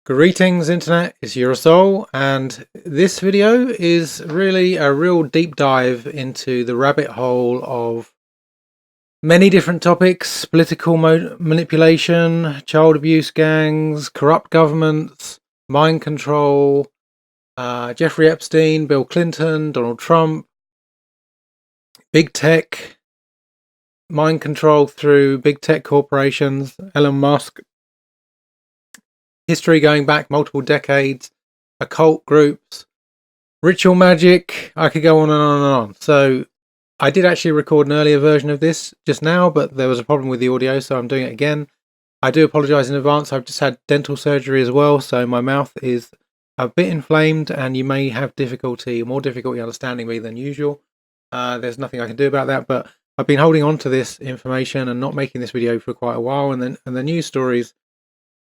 Greetings Internet, it's Eurosol, and this video is really a real deep dive into the rabbit hole of many different topics: political manipulation, child abuse gangs, corrupt governments, mind control, Jeffrey Epstein, Bill Clinton, Donald Trump, big tech, mind control through big tech corporations, Elon Musk, history going back multiple decades, occult groups, ritual magic. I could go on and on and on. So I did actually record an earlier version of this just now, but there was a problem with the audio, so I'm doing it again. I do apologise in advance. I've just had dental surgery as well, so my mouth is a bit inflamed and you may have more difficulty understanding me than usual. There's nothing I can do about that, but I've been holding on to this information and not making this video for quite a while, and the news stories,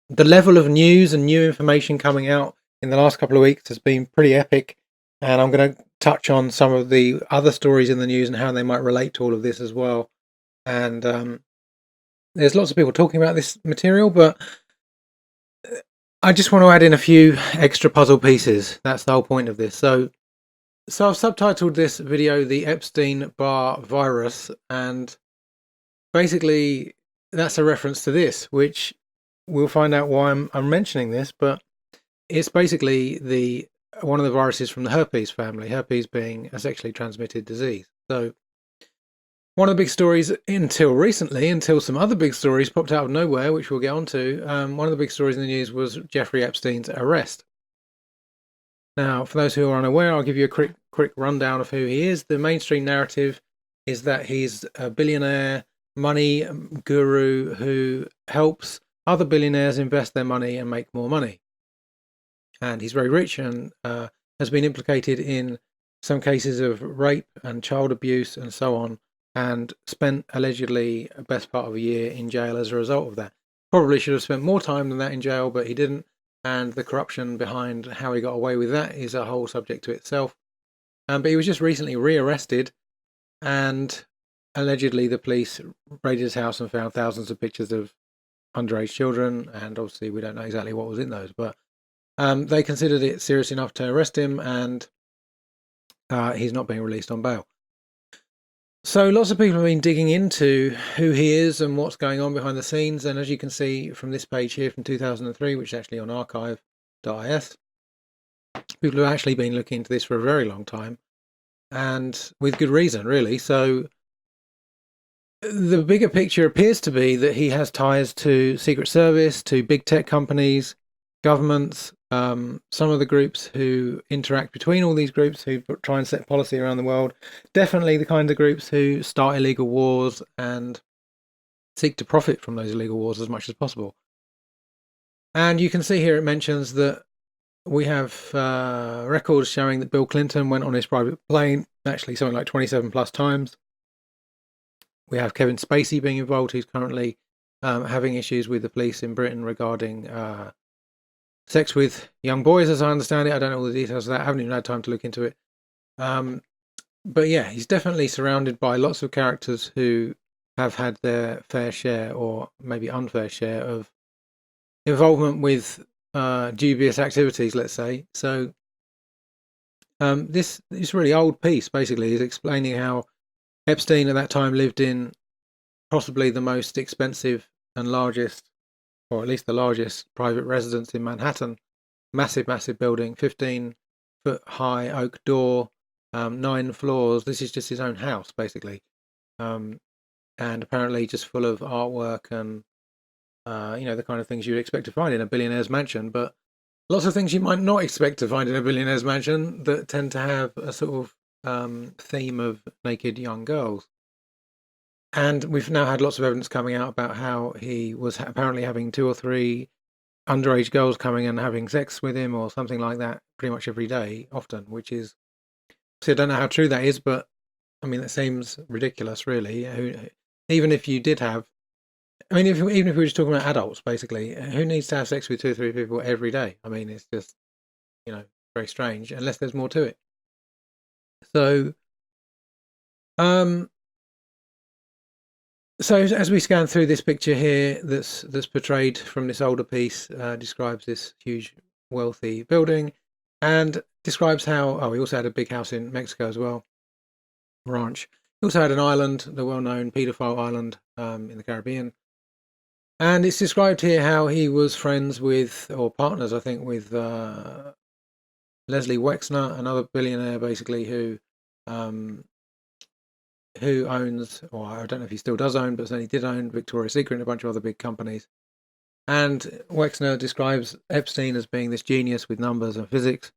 the level of news and new information coming out in the last couple of weeks has been pretty epic, and I'm going to touch on some of the other stories in the news and how they might relate to all of this as well. And there's lots of people talking about this material, but I just want to add in a few extra puzzle pieces. That's the whole point of this. So I've subtitled this video "The Epstein-Barr Virus," and basically that's a reference to this, which we'll find out why I'm mentioning this, but it's basically one of the viruses from the herpes family, herpes being a sexually transmitted disease. So one of the big stories until some other big stories popped out of nowhere, which we'll get onto, one of the big stories in the news was Jeffrey Epstein's arrest. Now, for those who are unaware, I'll give you a quick rundown of who he is. The mainstream narrative is that he's a billionaire money guru who helps other billionaires invest their money and make more money. And he's very rich and has been implicated in some cases of rape and child abuse and so on, and spent allegedly the best part of a year in jail as a result of that. Probably should have spent more time than that in jail, but he didn't. And the corruption behind how he got away with that is a whole subject to itself. But he was just recently rearrested, and allegedly the police raided his house and found thousands of pictures of underage children, and obviously we don't know exactly what was in those, but they considered it serious enough to arrest him, and he's not being released on bail. So lots of people have been digging into who he is and what's going on behind the scenes, and as you can see from this page here from 2003, which is actually on archive.is, people have actually been looking into this for a very long time, and with good reason, really. So the bigger picture appears to be that he has ties to Secret Service, to big tech companies, governments, some of the groups who interact between all these groups who try and set policy around the world, definitely the kind of groups who start illegal wars and seek to profit from those illegal wars as much as possible. And you can see here it mentions that we have records showing that Bill Clinton went on his private plane, actually something like 27 plus times. We have Kevin Spacey being involved, who's currently having issues with the police in Britain regarding sex with young boys, as I understand it. I don't know all the details of that. I haven't even had time to look into it. But yeah, he's definitely surrounded by lots of characters who have had their fair share, or maybe unfair share, of involvement with dubious activities, let's say. So this really old piece basically is explaining how Epstein at that time lived in possibly the most expensive and largest, or at least the largest, private residence in Manhattan. Massive building, 15-foot high oak door, 9 floors. This is just his own house, basically, and apparently just full of artwork and the kind of things you'd expect to find in a billionaire's mansion. But lots of things you might not expect to find in a billionaire's mansion that tend to have a sort of theme of naked young girls. And we've now had lots of evidence coming out about how he was apparently having 2 or 3 underage girls coming and having sex with him or something like that pretty much every day, often, which is, see, I don't know how true that is, but I mean, that seems ridiculous, really. Even if you did have, I mean, even if we were just talking about adults, basically, who needs to have sex with 2 or 3 people every day? I mean, it's just, very strange, unless there's more to it. So, So as we scan through this picture here, that's portrayed from this older piece, describes this huge, wealthy building, and describes how. Oh, he also had a big house in Mexico as well, ranch. He also had an island, the well-known paedophile island in the Caribbean, and it's described here how he was friends with, or partners, I think, with Leslie Wexner, another billionaire, basically, um, who owns, or I don't know if he still does own, but certainly did own Victoria's Secret and a bunch of other big companies. And Wexner describes Epstein as being this genius with numbers and physics.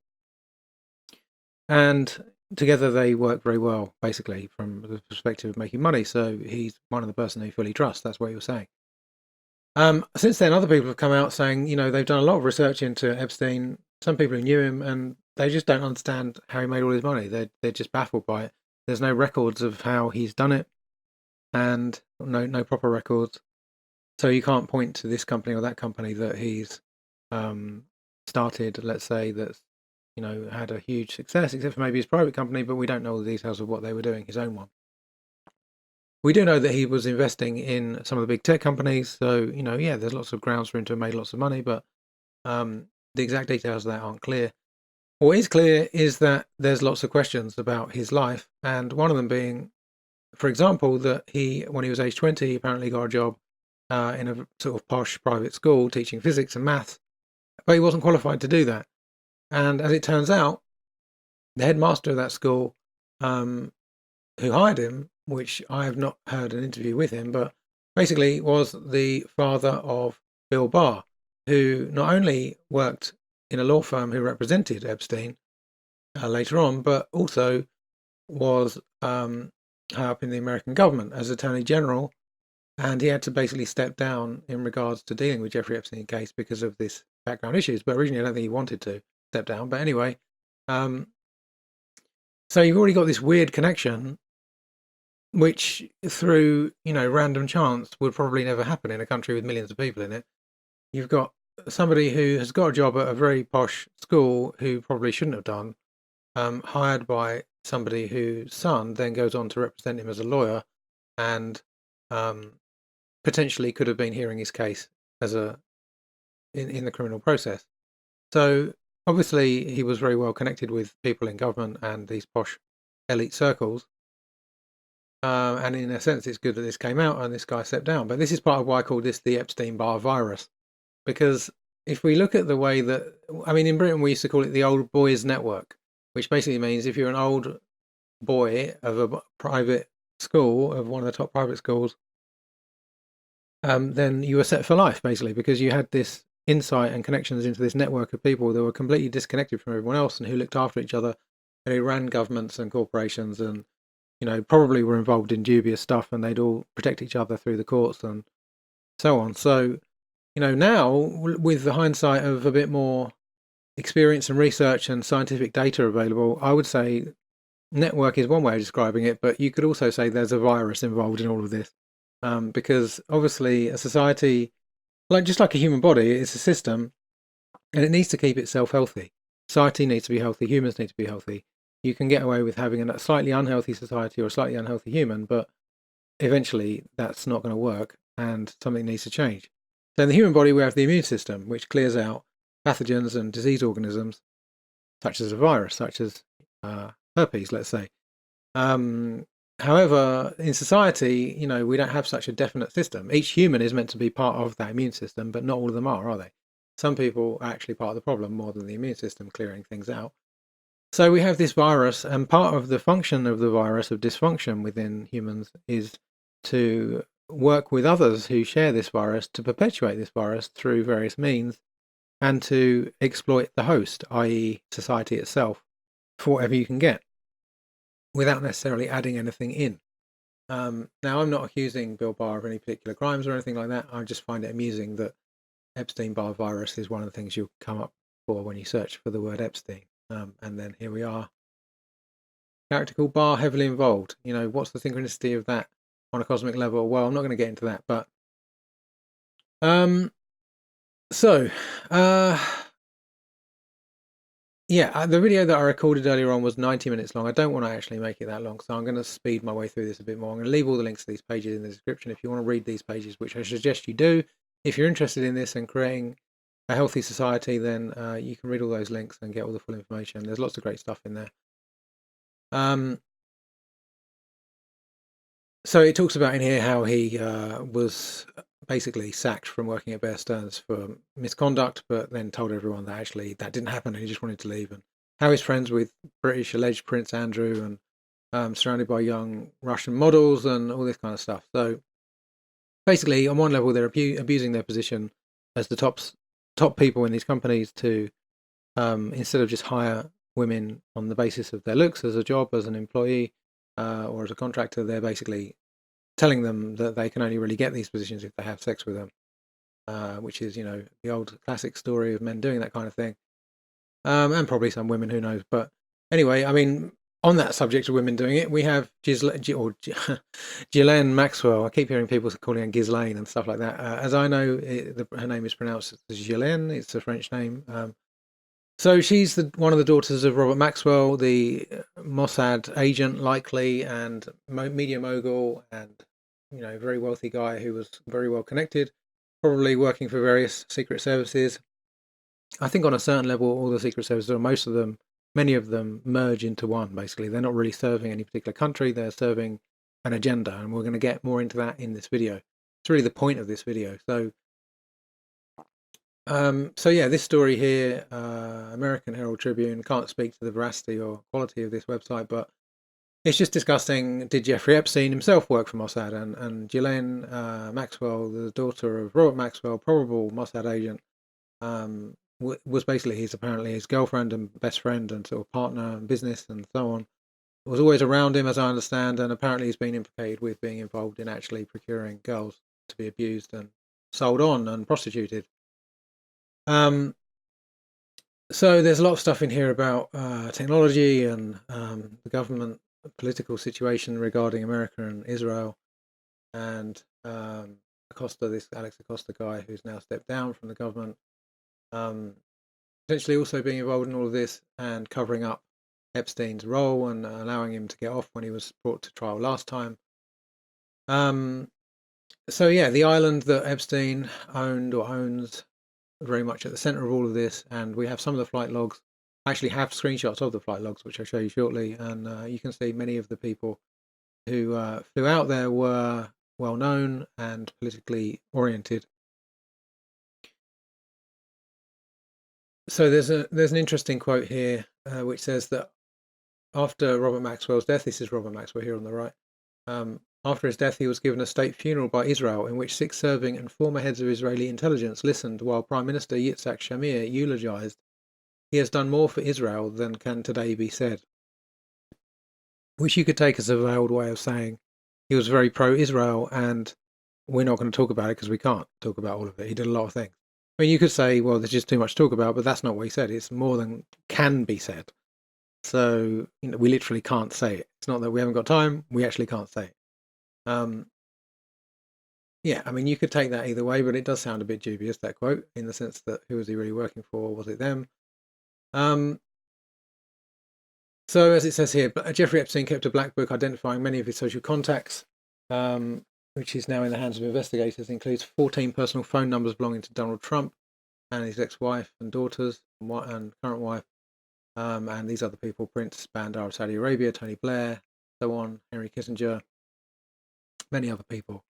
And together they work very well, basically, from the perspective of making money. So he's one of the person who fully trusts. That's what he was saying. Since then, other people have come out saying, they've done a lot of research into Epstein. Some people who knew him, and they just don't understand how he made all his money. They're just baffled by it. There's no records of how he's done it, and no proper records. So you can't point to this company or that company that he's started. Let's say that's had a huge success, except for maybe his private company, but we don't know the details of what they were doing. His own one. We do know that he was investing in some of the big tech companies. So there's lots of grounds for him to have made lots of money, but the exact details of that aren't clear. What is clear is that there's lots of questions about his life, and one of them being, for example, that when he was age 20, he apparently got a job in a sort of posh private school teaching physics and maths, but he wasn't qualified to do that. And as it turns out, the headmaster of that school, who hired him, which I have not heard an interview with him, but basically was the father of Bill Barr, who not only worked in a law firm who represented Epstein later on, but also was high up in the American government as Attorney General. And he had to basically step down in regards to dealing with Jeffrey Epstein case because of this background issues. But originally, I don't think he wanted to step down. But anyway, so you've already got this weird connection, which through random chance would probably never happen in a country with millions of people in it. You've got somebody who has got a job at a very posh school who probably shouldn't have done, hired by somebody whose son then goes on to represent him as a lawyer, and potentially could have been hearing his case as in the criminal process. So obviously he was very well connected with people in government and these posh elite circles. And in a sense, it's good that this came out and this guy stepped down. But this is part of why I call this the Epstein-Barr virus, because if we look at the way that, in Britain we used to call it the old boys network, which basically means if you're an old boy of a private school, of one of the top private schools, then you were set for life, basically, because you had this insight and connections into this network of people that were completely disconnected from everyone else and who looked after each other and who ran governments and corporations and, probably were involved in dubious stuff, and they'd all protect each other through the courts and so on. So, now with the hindsight of a bit more experience and research and scientific data available, I would say network is one way of describing it, but you could also say there's a virus involved in all of this. Because obviously a society, just like a human body, it's a system and it needs to keep itself healthy. Society needs to be healthy. Humans need to be healthy. You can get away with having a slightly unhealthy society or a slightly unhealthy human, but eventually that's not going to work and something needs to change. So in the human body, we have the immune system, which clears out pathogens and disease organisms, such as a virus, such as herpes, let's say. However, in society, we don't have such a definite system. Each human is meant to be part of that immune system, but not all of them are they? Some people are actually part of the problem more than the immune system clearing things out. So we have this virus, and part of the function of the virus of dysfunction within humans is to work with others who share this virus to perpetuate this virus through various means and to exploit the host, i.e. society itself, for whatever you can get, without necessarily adding anything in. Now, I'm not accusing Bill Barr of any particular crimes or anything like that. I just find it amusing that Epstein-Barr virus is one of the things you'll come up for when you search for the word Epstein. And then here we are. Character called Barr, heavily involved. What's the synchronicity of that on a cosmic level? Well, I'm not going to get into that, but so yeah, the video that I recorded earlier on was 90 minutes long. I don't want to actually make it that long, so I'm going to speed my way through this a bit more. I'm going to leave all the links to these pages in the description if you want to read these pages, which I suggest you do. If you're interested in this and creating a healthy society, then you can read all those links and get all the full information. There's lots of great stuff in there. So it talks about in here how he was basically sacked from working at Bear Stearns for misconduct, but then told everyone that actually that didn't happen and he just wanted to leave. And how he's friends with British alleged Prince Andrew and surrounded by young Russian models and all this kind of stuff. So basically, on one level, they're abusing their position as the top people in these companies to instead of just hire women on the basis of their looks as a job, as an employee, or as a contractor, they're basically telling them that they can only really get these positions if they have sex with them, which is, the old classic story of men doing that kind of thing, and probably some women, who knows. But anyway, I mean, on that subject of women doing it, we have Ghislaine Maxwell. I keep hearing people calling her Ghislaine and stuff like that. As I know, her name is pronounced Ghislaine. It's a French name. So she's one of the daughters of Robert Maxwell, the Mossad agent, likely, and media mogul, and very wealthy guy who was very well connected, probably working for various secret services. I think on a certain level, all the secret services, or most of them, many of them, merge into one. Basically, they're not really serving any particular country; they're serving an agenda, and we're going to get more into that in this video. It's really the point of this video. So yeah, this story here, American Herald Tribune, can't speak to the veracity or quality of this website, but it's just discussing, did Jeffrey Epstein himself work for Mossad? And Ghislaine Maxwell, the daughter of Robert Maxwell, probable Mossad agent, was basically apparently his girlfriend and best friend and sort of partner in business and so on. Was always around him, as I understand, and apparently he's been implicated with being involved in actually procuring girls to be abused and sold on and prostituted. So there's a lot of stuff in here about technology and the government political situation regarding America and Israel, and Acosta, this Alex Acosta guy who's now stepped down from the government, potentially also being involved in all of this and covering up Epstein's role and allowing him to get off when he was brought to trial last time. So yeah, the island that Epstein owned or owns, very much at the center of all of this, and we have some of the flight logs. I actually have screenshots of the flight logs, which I'll show you shortly, and you can see many of the people who flew out there were well known and politically oriented. So there's an interesting quote here which says that after Robert Maxwell's death, this is Robert Maxwell here on the right. After his death, he was given a state funeral by Israel in which 6 serving and former heads of Israeli intelligence listened while Prime Minister Yitzhak Shamir eulogized. He has done more for Israel than can today be said. Which you could take as a veiled way of saying he was very pro-Israel, and we're not going to talk about it because we can't talk about all of it. He did a lot of things. I mean, you could say, well, there's just too much to talk about, but that's not what he said. It's more than can be said. So, we literally can't say it. It's not that we haven't got time. We actually can't say it. Yeah, I mean, you could take that either way, but it does sound a bit dubious, that quote, in the sense that who was he really working for? Was it them? So, as it says here, Jeffrey Epstein kept a black book identifying many of his social contacts, which is now in the hands of investigators. It includes 14 personal phone numbers belonging to Donald Trump and his ex-wife and daughters and current wife, and these other people, Prince Bandar of Saudi Arabia, Tony Blair, so on, Henry Kissinger, many other people.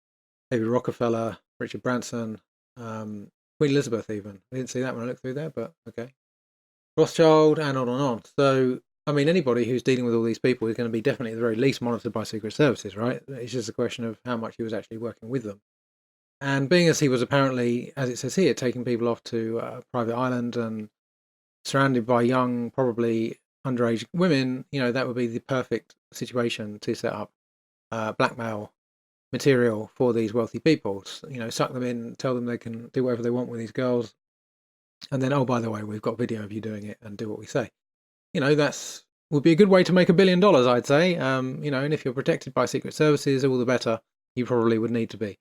David Rockefeller, Richard Branson, Queen Elizabeth even. I didn't see that when I looked through there, but okay. Rothschild, and on and on. So, I mean, anybody who's dealing with all these people is going to be definitely at the very least monitored by secret services, right? It's just a question of how much he was actually working with them. And being as he was apparently, as it says here, taking people off to a private island and surrounded by young, probably underage women, that would be the perfect situation to set up blackmail material for these wealthy people. Suck them in, tell them they can do whatever they want with these girls, and then, oh, by the way, we've got video of you doing it, and do what we say. That's would be a good way to make $1 billion, I'd say. And if you're protected by secret services, all the better. You probably would need to be.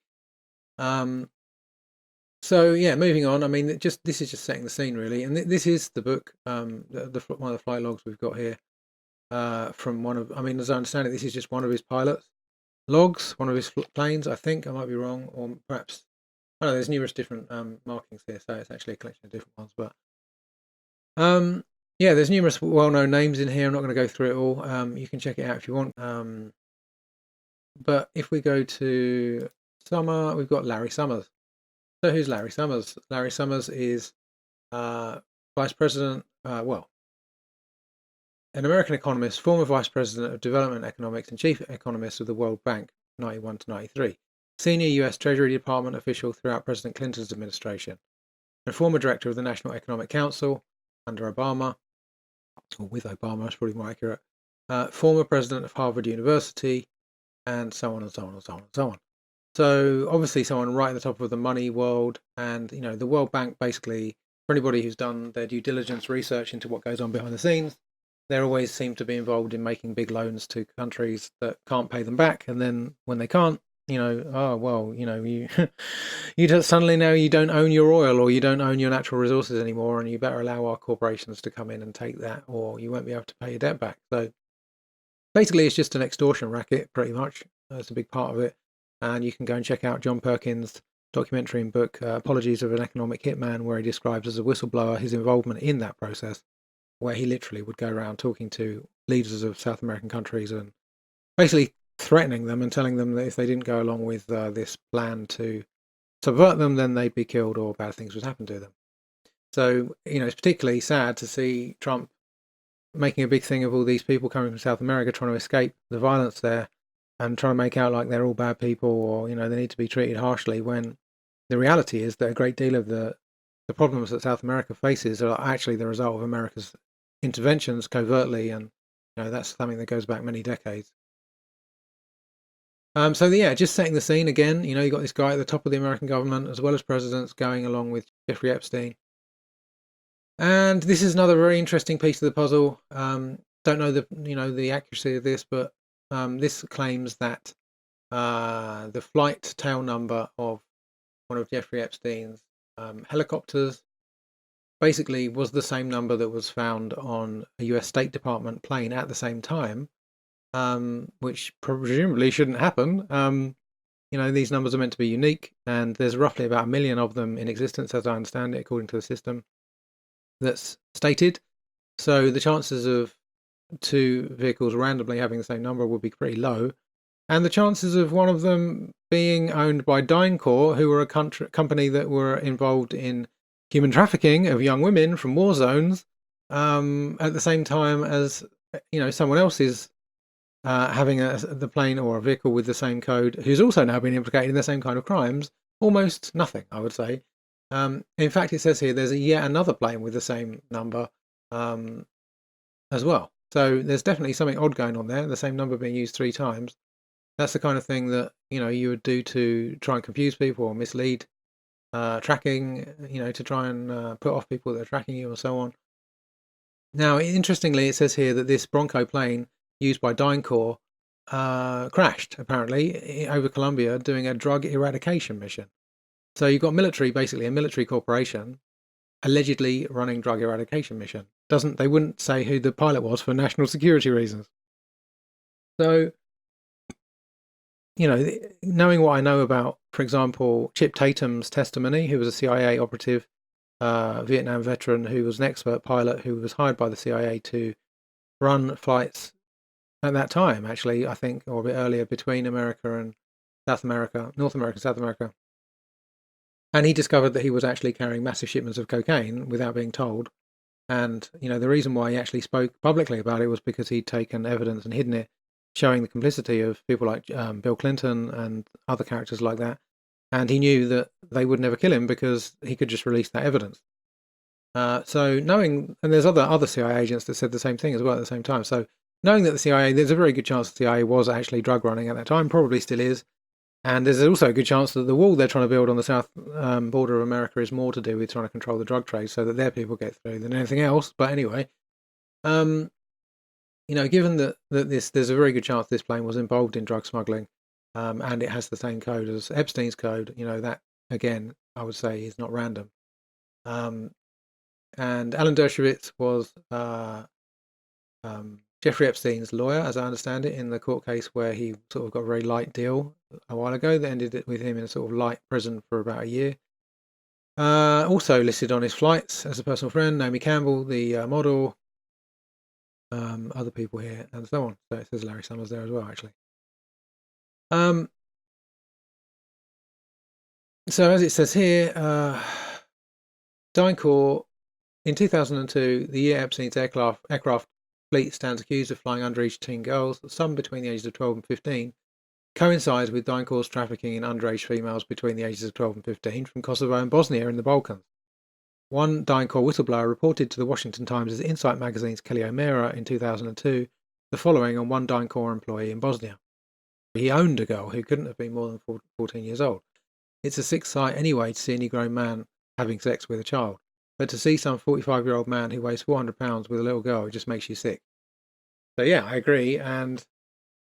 So yeah, moving on. I mean, this is just setting the scene really, and this is the book, one of the flight logs we've got here, from one of. I mean, as I understand it, this is just one of his pilots logs, one of his planes. I think I might be wrong, or perhaps I don't know. There's numerous different markings here, so it's actually a collection of different ones. But yeah, there's numerous well-known names in here. I'm not going to go through it all. You can check it out if you want. But if we go to Summer, we've got Larry Summers. So who's Larry Summers? Larry Summers is vice president. Well, an American economist, former vice president of development economics and chief economist of the World Bank, 91 to 93. Senior U.S. Treasury Department official throughout President Clinton's administration, and former director of the National Economic Council under Obama, or with Obama, is probably more accurate. Former president of Harvard University, and so on and so on and so on and so on. So obviously someone right at the top of the money world, and the World Bank, basically, for anybody who's done their due diligence research into what goes on behind the scenes, they always seem to be involved in making big loans to countries that can't pay them back, and then when they can't, oh well, you you just suddenly now you don't own your oil or you don't own your natural resources anymore, and you better allow our corporations to come in and take that, or you won't be able to pay your debt back. So basically, it's just an extortion racket, pretty much. That's a big part of it. And you can go and check out John Perkins' documentary and book, Apologies of an Economic Hitman, where he describes as a whistleblower his involvement in that process, where he literally would go around talking to leaders of South American countries and basically threatening them and telling them that if they didn't go along with this plan to subvert them, then they'd be killed or bad things would happen to them. So, it's particularly sad to see Trump making a big thing of all these people coming from South America trying to escape the violence there and trying to make out like they're all bad people, or they need to be treated harshly, when the reality is that a great deal of the problems that South America faces are actually the result of America's interventions covertly, and that's something that goes back many decades. So yeah, just setting the scene again. You got this guy at the top of the American government, as well as presidents, going along with Jeffrey Epstein. And this is another very interesting piece of the puzzle. Don't know the accuracy of this, but this claims that the flight tail number of one of Jeffrey Epstein's helicopters basically was the same number that was found on a US State Department plane at the same time, which presumably shouldn't happen. These numbers are meant to be unique, and there's roughly about 1 million of them in existence, as I understand it, according to the system that's stated. So the chances of two vehicles randomly having the same number would be pretty low. And the chances of one of them being owned by DynCorp, who were a company that were involved in human trafficking of young women from war zones, at the same time as someone else is having the plane or a vehicle with the same code, who's also now been implicated in the same kind of crimes, almost nothing, I would say. In fact, it says here there's yet another plane with the same number as well. So there's definitely something odd going on there. The same number being used 3 times. That's the kind of thing that you would do to try and confuse people or mislead, tracking, to try and put off people that are tracking you, and so on. Now, interestingly, it says here that this Bronco plane used by DynCorp crashed apparently over Colombia doing a drug eradication mission. So you've got basically a military corporation, allegedly running drug eradication mission. They wouldn't say who the pilot was for national security reasons. So, knowing what I know about, for example, Chip Tatum's testimony, who was a CIA operative, Vietnam veteran, who was an expert pilot who was hired by the CIA to run flights at that time, actually, I think, or a bit earlier, between America and South America, North America, South America. And he discovered that he was actually carrying massive shipments of cocaine without being told. And, the reason why he actually spoke publicly about it was because he'd taken evidence and hidden it, showing the complicity of people like Bill Clinton and other characters like that. And he knew that they would never kill him because he could just release that evidence. So knowing, and there's other CIA agents that said the same thing as well at the same time. So knowing that the CIA, there's a very good chance the CIA was actually drug running at that time, probably still is. And there's also a good chance that the wall they're trying to build on the south border of America is more to do with trying to control the drug trade so that their people get through than anything else. But anyway, given that there's a very good chance this plane was involved in drug smuggling, and it has the same code as Epstein's code, that again I would say is not random. And Alan Dershowitz was Jeffrey Epstein's lawyer, as I understand it, in the court case where he sort of got a very light deal a while ago that ended it with him in a sort of light prison for about a year. Also listed on his flights as a personal friend, Naomi Campbell, the model, other people here, and so on. So it says Larry Summers there as well, actually. So as it says here, DynCorp, in 2002, the year Epstein's aircraft fleet stands accused of flying underage teen girls, some between the ages of 12 and 15, coincides with DynCorp's trafficking in underage females between the ages of 12 and 15 from Kosovo and Bosnia in the Balkans. One DynCorp whistleblower reported to the Washington Times' Insight magazine's Kelly O'Meara in 2002 the following on one DynCorp employee in Bosnia. He owned a girl who couldn't have been more than 14 years old. It's a sick sight anyway to see any grown man having sex with a child. But to see some 45-year-old man who weighs 400 pounds with a little girl, it just makes you sick. So yeah, I agree. And,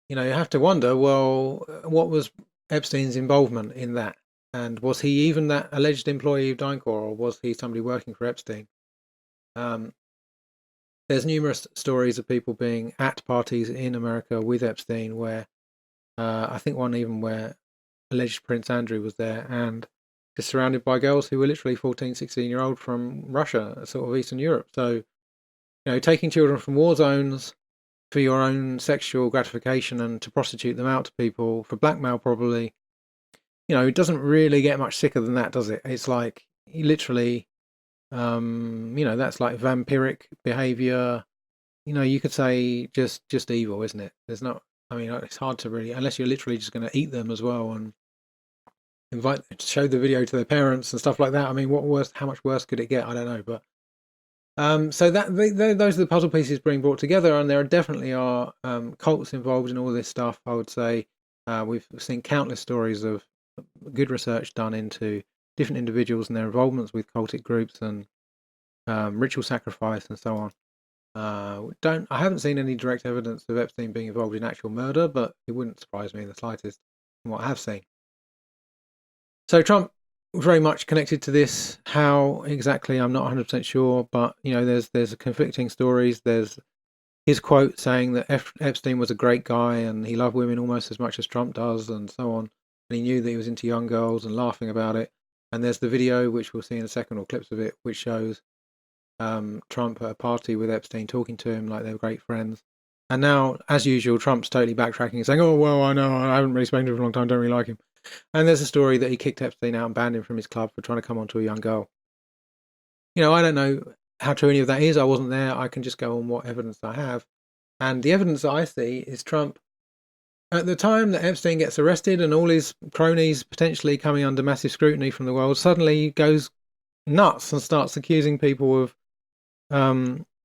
you have to wonder, well, what was Epstein's involvement in that? And was he even that alleged employee of DynCorp, or was he somebody working for Epstein? There's numerous stories of people being at parties in America with Epstein where, I think one even where alleged Prince Andrew was there and just surrounded by girls who were literally 14, 16-year-old from Russia, sort of Eastern Europe. So, taking children from war zones for your own sexual gratification and to prostitute them out to people for blackmail probably, it doesn't really get much sicker than that, does it? It's like literally, that's like vampiric behavior. You could say just evil, isn't it? There's not, it's hard to really, unless you're literally just going to eat them as well and show the video to their parents and stuff like that. I mean, how much worse could it get? I don't know, but so those are the puzzle pieces being brought together, and there definitely are cults involved in all this stuff. I would say we've seen countless stories of good research done into different individuals and their involvements with cultic groups and ritual sacrifice and so on. I haven't seen any direct evidence of Epstein being involved in actual murder, but it wouldn't surprise me in the slightest from what I have seen. So Trump very much connected to this. How exactly, I'm not 100% sure, but there's conflicting stories. There's his quote saying that Epstein was a great guy and he loved women almost as much as Trump does, and so on. And he knew that he was into young girls and laughing about it. And there's the video, which we'll see in a second, or clips of it, which shows Trump at a party with Epstein talking to him like they were great friends. And now, as usual, Trump's totally backtracking and saying, "Oh well, I know I haven't really spoken to him for a long time. Don't really like him." And there's a story that he kicked Epstein out and banned him from his club for trying to come onto a young girl. I don't know how true any of that is. I wasn't there. I can just go on what evidence I have. And the evidence that I see is Trump, at the time that Epstein gets arrested and all his cronies potentially coming under massive scrutiny from the world, suddenly goes nuts and starts accusing people of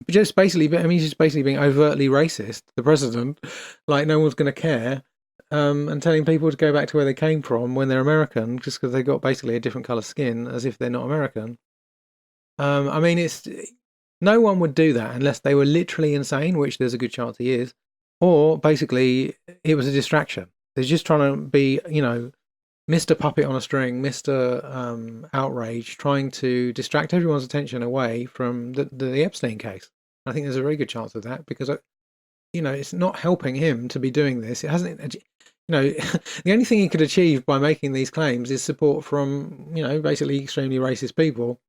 just basically, he's just basically being overtly racist, the president, like no one's going to care. And telling people to go back to where they came from when they're American, just because they've got basically a different colour skin, as if they're not American. It's no one would do that unless they were literally insane, which there's a good chance he is, or basically it was a distraction. They're just trying to be, Mr. Puppet on a string, Mr. Outrage, trying to distract everyone's attention away from the Epstein case. I think there's a very good chance of that because, it's not helping him to be doing this. It hasn't. The only thing he could achieve by making these claims is support from, basically extremely racist people.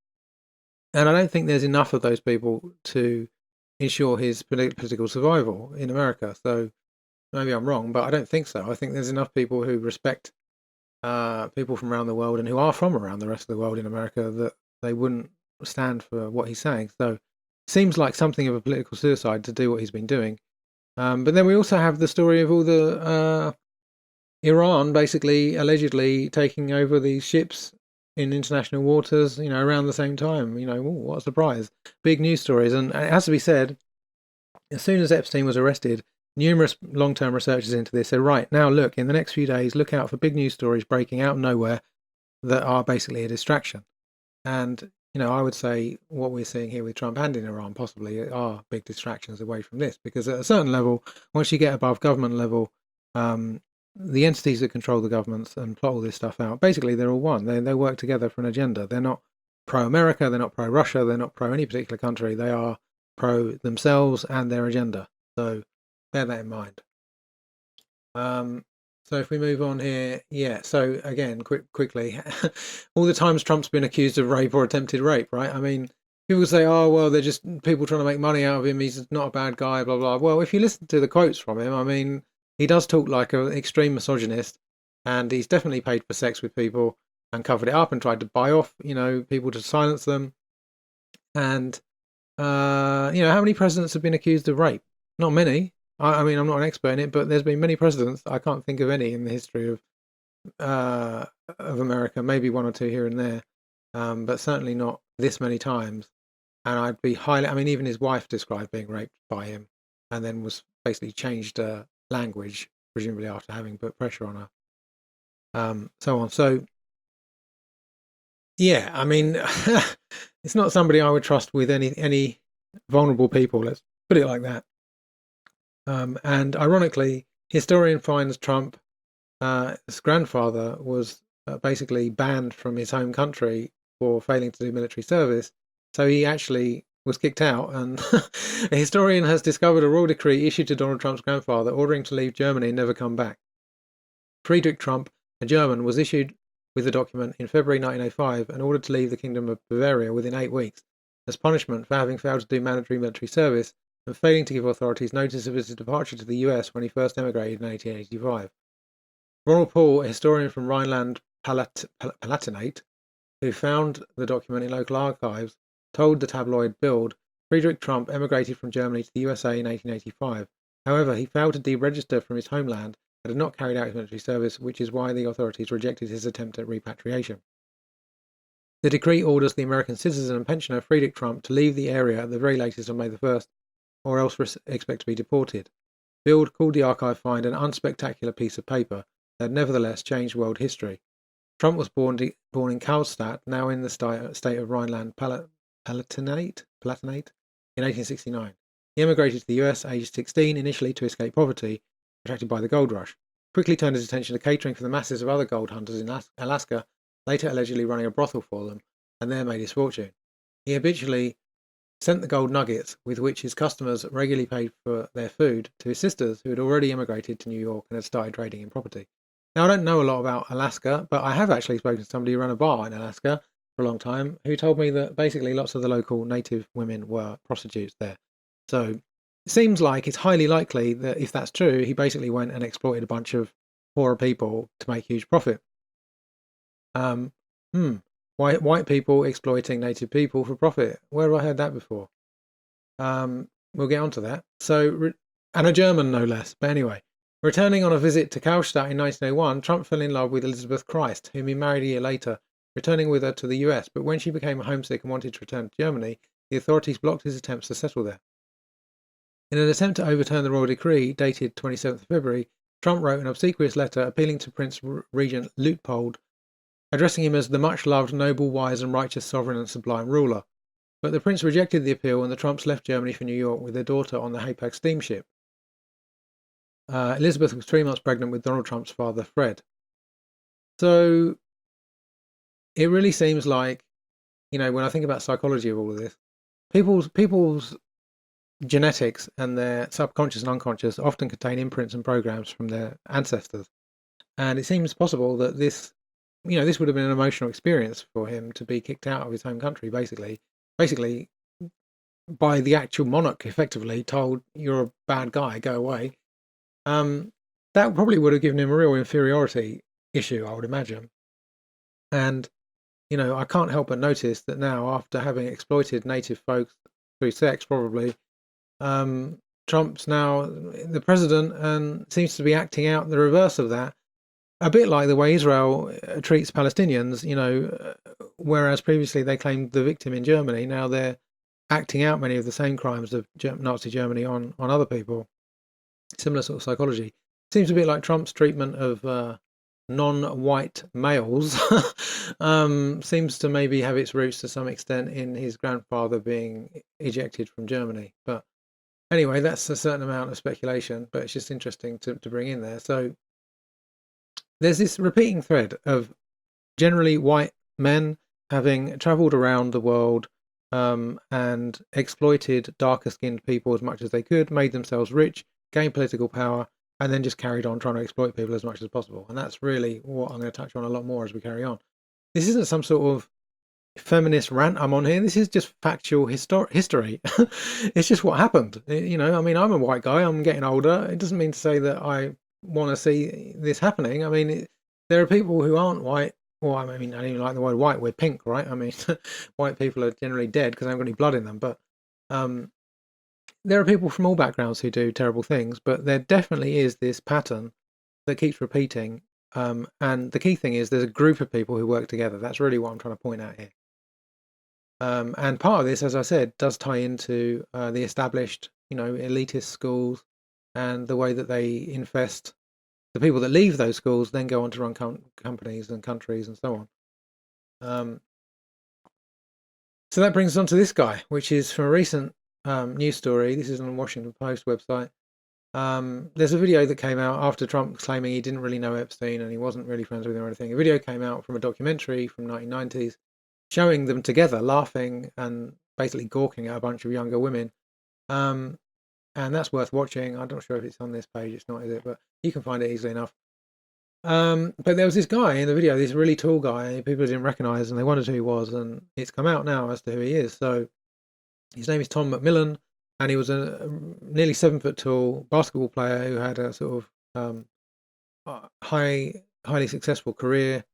And I don't think there's enough of those people to ensure his political survival in America. So maybe I'm wrong, but I don't think so. I think there's enough people who respect people from around the world and who are from around the rest of the world in America that they wouldn't stand for what he's saying. So it seems like something of a political suicide to do what he's been doing. But then we also have the story of all the Iran basically allegedly taking over these ships in international waters, around the same time. What a surprise. Big news stories. And it has to be said, as soon as Epstein was arrested, numerous long-term researchers into this said, right, now look, in the next few days, look out for big news stories breaking out of nowhere that are basically a distraction. And, I would say what we're seeing here with Trump and in Iran possibly are big distractions away from this, because at a certain level, once you get above government level, the entities that control the governments and plot all this stuff out, basically they're all one. They work together for an agenda. They're not pro-America, they're not pro-Russia, they're not pro any particular country. They are pro themselves and their agenda. So bear that in mind. So if we move on here, yeah. So again, quickly, all the times Trump's been accused of rape or attempted rape, right? I mean, people say, "Oh, well, they're just people trying to make money out of him. He's not a bad guy." Blah blah. Well, if you listen to the quotes from him, I mean, he does talk like an extreme misogynist, and he's definitely paid for sex with people and covered it up and tried to buy off, people to silence them. And how many presidents have been accused of rape? Not many. I mean, I'm not an expert in it, but there's been many presidents. I can't think of any in the history of America. Maybe one or two here and there, but certainly not this many times. And I'd be highly. I mean, even his wife described being raped by him, and then was basically changed language, presumably after having put pressure on her. So on. So yeah, I mean, it's not somebody I would trust with any vulnerable people. Let's put it like that. And ironically, historian finds Trump's grandfather was basically banned from his home country for failing to do military service. So he actually was kicked out. And a historian has discovered a royal decree issued to Donald Trump's grandfather ordering to leave Germany and never come back. Friedrich Trump, a German, was issued with the document in February 1905 and ordered to leave the Kingdom of Bavaria within 8 weeks as punishment for having failed to do mandatory military service and failing to give authorities notice of his departure to the US when he first emigrated in 1885. Ronald Paul, a historian from Rhineland-Palatinate, who found the document in local archives, told the tabloid Bild Friedrich Trump emigrated from Germany to the USA in 1885. However, he failed to deregister from his homeland and had not carried out his military service, which is why the authorities rejected his attempt at repatriation. The decree orders the American citizen and pensioner Friedrich Trump to leave the area at the very latest on May the 1st, or else expect to be deported. Bild called the archive find an unspectacular piece of paper that nevertheless changed world history. Trump was born in Karlstadt, now in the state of Rhineland-Palatinate, in 1869. He emigrated to the US aged 16, initially to escape poverty, attracted by the gold rush. Quickly turned his attention to catering for the masses of other gold hunters in Alaska, later allegedly running a brothel for them, and there made his fortune. He habitually sent the gold nuggets with which his customers regularly paid for their food to his sisters who had already emigrated to New York and had started trading in property. Now, I don't know a lot about Alaska, but I have actually spoken to somebody who ran a bar in Alaska for a long time who told me that basically lots of the local native women were prostitutes there. So it seems like it's highly likely that if that's true, he basically went and exploited a bunch of poorer people to make huge profit. White people exploiting native people for profit. Where have I heard that before? We'll get onto that. So, and a German no less. But anyway, returning on a visit to Karlstadt in 1901, Trump fell in love with Elizabeth Christ, whom he married a year later, returning with her to the US. But when she became homesick and wanted to return to Germany, the authorities blocked his attempts to settle there. In an attempt to overturn the royal decree, dated 27th February, Trump wrote an obsequious letter appealing to Prince Regent Luitpold, addressing him as the much-loved, noble, wise and righteous sovereign and sublime ruler. But the prince rejected the appeal and the Trumps left Germany for New York with their daughter on the Hapag steamship. Elizabeth was 3 months pregnant with Donald Trump's father, Fred. So it really seems like, when I think about psychology of all of this, people's genetics and their subconscious and unconscious often contain imprints and programs from their ancestors. And it seems possible that this would have been an emotional experience for him to be kicked out of his home country, basically by the actual monarch, effectively told, "You're a bad guy, go away." That probably would have given him a real inferiority issue, I would imagine. And I can't help but notice that now, after having exploited native folks through sex, probably, Trump's now the president and seems to be acting out the reverse of that. A bit like the way Israel treats Palestinians, whereas previously they claimed the victim in Germany, now they're acting out many of the same crimes of Nazi Germany on other people. Similar sort of psychology. Seems a bit like Trump's treatment of non-white males. Seems to maybe have its roots to some extent in his grandfather being ejected from Germany. But anyway, that's a certain amount of speculation, but it's just interesting to bring in there. So there's this repeating thread of generally white men having travelled around the world and exploited darker skinned people as much as they could, made themselves rich, gained political power, and then just carried on trying to exploit people as much as possible. And that's really what I'm going to touch on a lot more as we carry on. This isn't some sort of feminist rant I'm on here. This is just factual history. It's just what happened. You know, I mean, I'm a white guy. I'm getting older. It doesn't mean to say that I want to see this happening. I mean, there are people who aren't white. Well, I mean, I don't even like the word white. We're pink, right? I mean, white people are generally dead because they haven't got any blood in them. But um, there are people from all backgrounds who do terrible things. But there definitely is this pattern that keeps repeating. And the key thing is there's a group of people who work together. That's really what I'm trying to point out here. And part of this, as I said, does tie into the established, elitist schools and the way that they infest the people that leave those schools, then go on to run companies and countries and so on. So that brings us on to this guy, which is from a recent news story. This is on the Washington Post website. There's a video that came out after Trump claiming he didn't really know Epstein and he wasn't really friends with him or anything. A video came out from a documentary from 1990s showing them together laughing and basically gawking at a bunch of younger women. And that's worth watching. I'm not sure if it's on this page. It's not, is it? But you can find it easily enough. But there was this guy in the video, this really tall guy people didn't recognize and they wondered who he was. And it's come out now as to who he is. So his name is Tom McMillan. And he was a nearly 7 foot tall basketball player who had a sort of highly successful career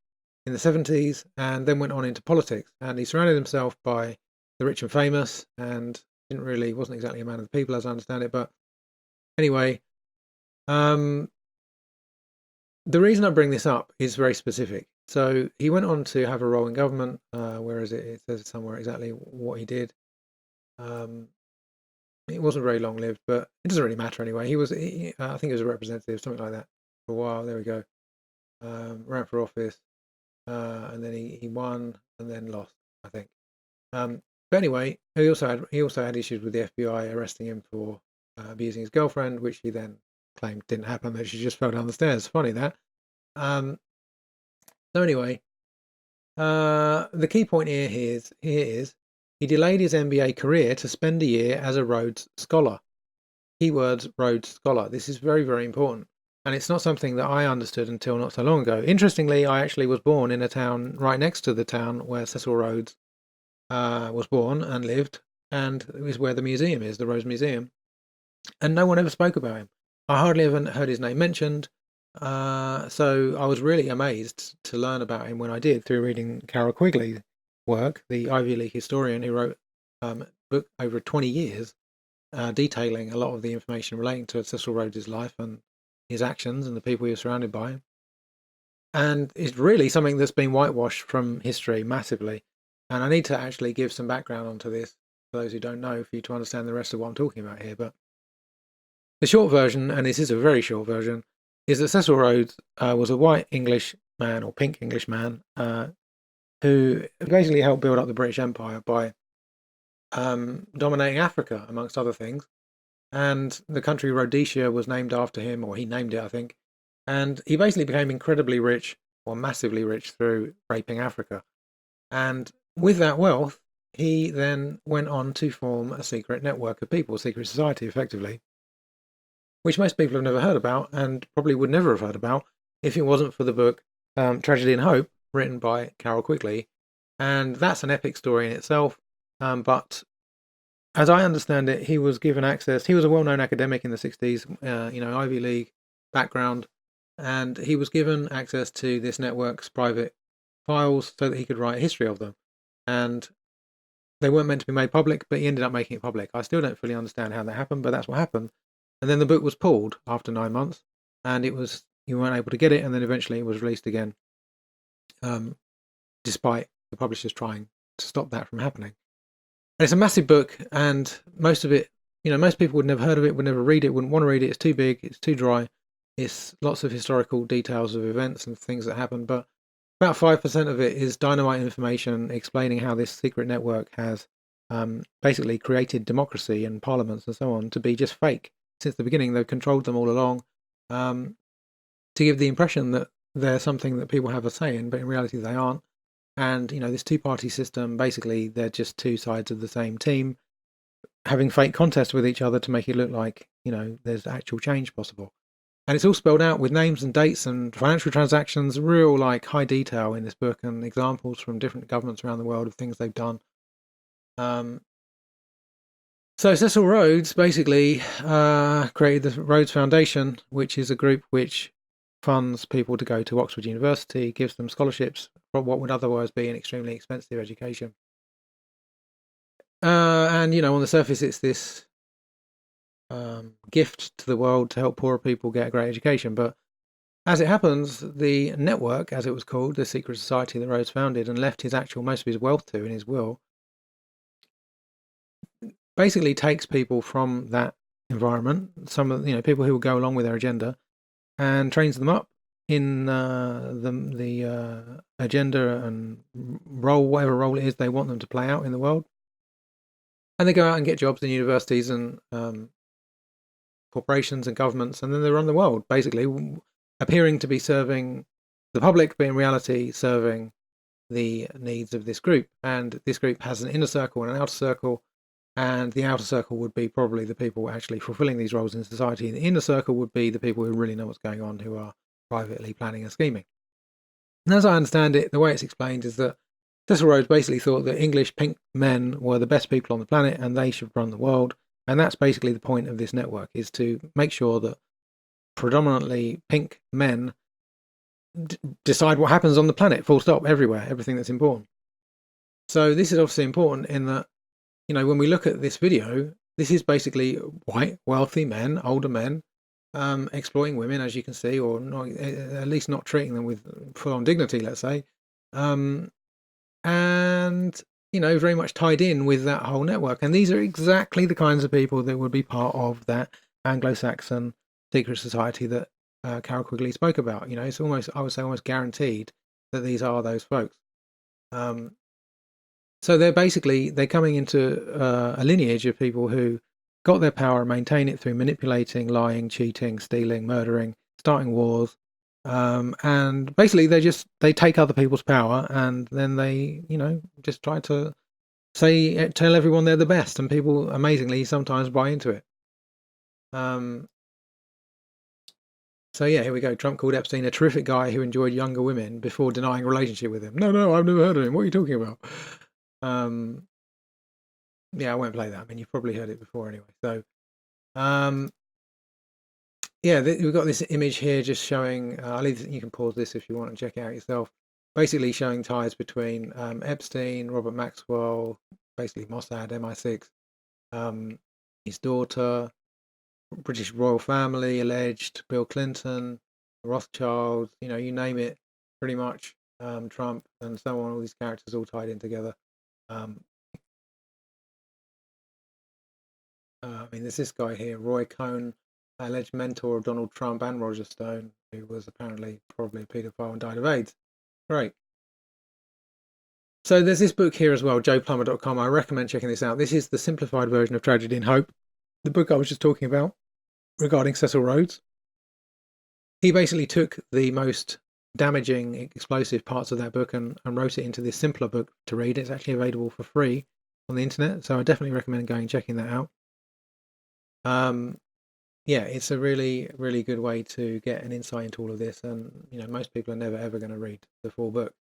in the 70s and then went on into politics. And he surrounded himself by the rich and famous and wasn't exactly a man of the people as I understand it. But anyway, the reason I bring this up is very specific. So he went on to have a role in government. Where is it? It says somewhere exactly what he did. It wasn't very long lived, but it doesn't really matter anyway. I think he was a representative, something like that, for a while. There we go. Ran for office, and then he won and then lost, I think. But anyway, he also had issues with the FBI arresting him for abusing his girlfriend, which he then claimed didn't happen, that she just fell down the stairs. Funny that. So anyway, the key point here is he delayed his MBA career to spend a year as a Rhodes Scholar. Keywords Rhodes Scholar. This is very, very important. And it's not something that I understood until not so long ago. Interestingly, I actually was born in a town right next to the town where Cecil Rhodes was born and lived, and it was where the museum is, the Rhodes Museum. And no one ever spoke about him. I hardly ever heard his name mentioned. So I was really amazed to learn about him when I did through reading Carol Quigley's work, the Ivy League historian who wrote a book over 20 years detailing a lot of the information relating to Cecil Rhodes' life and his actions and the people he was surrounded by. And it's really something that's been whitewashed from history massively. And I need to actually give some background onto this for those who don't know, for you to understand the rest of what I'm talking about here. But the short version, and this is a very short version, is that Cecil Rhodes was a white English man or pink English man who basically helped build up the British Empire by dominating Africa, amongst other things. And the country Rhodesia was named after him, or he named it, I think. And he basically became incredibly rich, or massively rich, through raping Africa. And with that wealth, he then went on to form a secret network of people, a secret society, effectively, which most people have never heard about and probably would never have heard about if it wasn't for the book Tragedy and Hope, written by Carol Quigley. And that's an epic story in itself. But as I understand it, he was given access. He was a well-known academic in the 60s, Ivy League background, and he was given access to this network's private files so that he could write a history of them. And they weren't meant to be made public, but he ended up making it public. I still don't fully understand how that happened, but that's what happened. And then the book was pulled after 9 months, and you weren't able to get it, and then eventually it was released again, despite the publishers trying to stop that from happening. And it's a massive book, and most of it, most people would never heard of it, would never read it, wouldn't want to read it. It's too big, it's too dry. It's lots of historical details of events and things that happened, but about 5% of it is dynamite information explaining how this secret network has basically created democracy and parliaments and so on to be just fake. Since the beginning, they've controlled them all along to give the impression that they're something that people have a say in, but in reality they aren't. And this two-party system, basically, they're just two sides of the same team having fake contests with each other to make it look like there's actual change possible. And it's all spelled out with names and dates and financial transactions, real like high detail in this book, and examples from different governments around the world of things they've done. So Cecil Rhodes basically created the Rhodes Foundation, which is a group which funds people to go to Oxford University, gives them scholarships for what would otherwise be an extremely expensive education. And on the surface, it's this gift to the world to help poorer people get a great education. But as it happens, the network, as it was called, the secret society that Rhodes founded and left most of his wealth to in his will, basically takes people from that environment, some of people who will go along with their agenda, and trains them up in the agenda and role, whatever role it is they want them to play out in the world. And they go out and get jobs in universities and corporations and governments, and then they run the world, basically, appearing to be serving the public, but in reality serving the needs of this group. And this group has an inner circle and an outer circle, and the outer circle would be probably the people actually fulfilling these roles in society, and the inner circle would be the people who really know what's going on, who are privately planning and scheming. And as I understand it, the way it's explained is that Cecil Rhodes basically thought that English pink men were the best people on the planet and they should run the world. And that's basically the point of this network, is to make sure that predominantly pink men decide what happens on the planet, full stop, everywhere, everything that's important. So this is obviously important in that, when we look at this video, this is basically white, wealthy men, older men, exploiting women, as you can see, or not, at least not treating them with full-on dignity, let's say. And very much tied in with that whole network. And these are exactly the kinds of people that would be part of that Anglo-Saxon secret society that Carol Quigley spoke about. It's almost, I would say, almost guaranteed that these are those folks. So they're coming into a lineage of people who got their power and maintain it through manipulating, lying, cheating, stealing, murdering, starting wars. And basically they take other people's power, and then they just try to tell everyone they're the best, and people amazingly sometimes buy into it. So yeah, here we go. Trump called Epstein a terrific guy who enjoyed younger women before denying a relationship with him. No, I've never heard of him. What are you talking about? Yeah, I won't play that. I mean, you've probably heard it before anyway. So yeah, we've got this image here just showing, you can pause this if you want and check it out yourself, basically showing ties between Epstein, Robert Maxwell, basically Mossad, MI6, his daughter, British royal family, alleged, Bill Clinton, Rothschilds, you name it, pretty much, Trump and so on, all these characters all tied in together. I mean, there's this guy here, Roy Cohn, alleged mentor of Donald Trump and Roger Stone, who was apparently probably a paedophile and died of AIDS. Great. So there's this book here as well, joeplumber.com. I recommend checking this out. This is the simplified version of Tragedy and Hope, the book I was just talking about regarding Cecil Rhodes. He basically took the most damaging, explosive parts of that book and wrote it into this simpler book to read. It's actually available for free on the internet, so I definitely recommend going and checking that out. Yeah, it's a really, really good way to get an insight into all of this, and most people are never ever going to read the full book.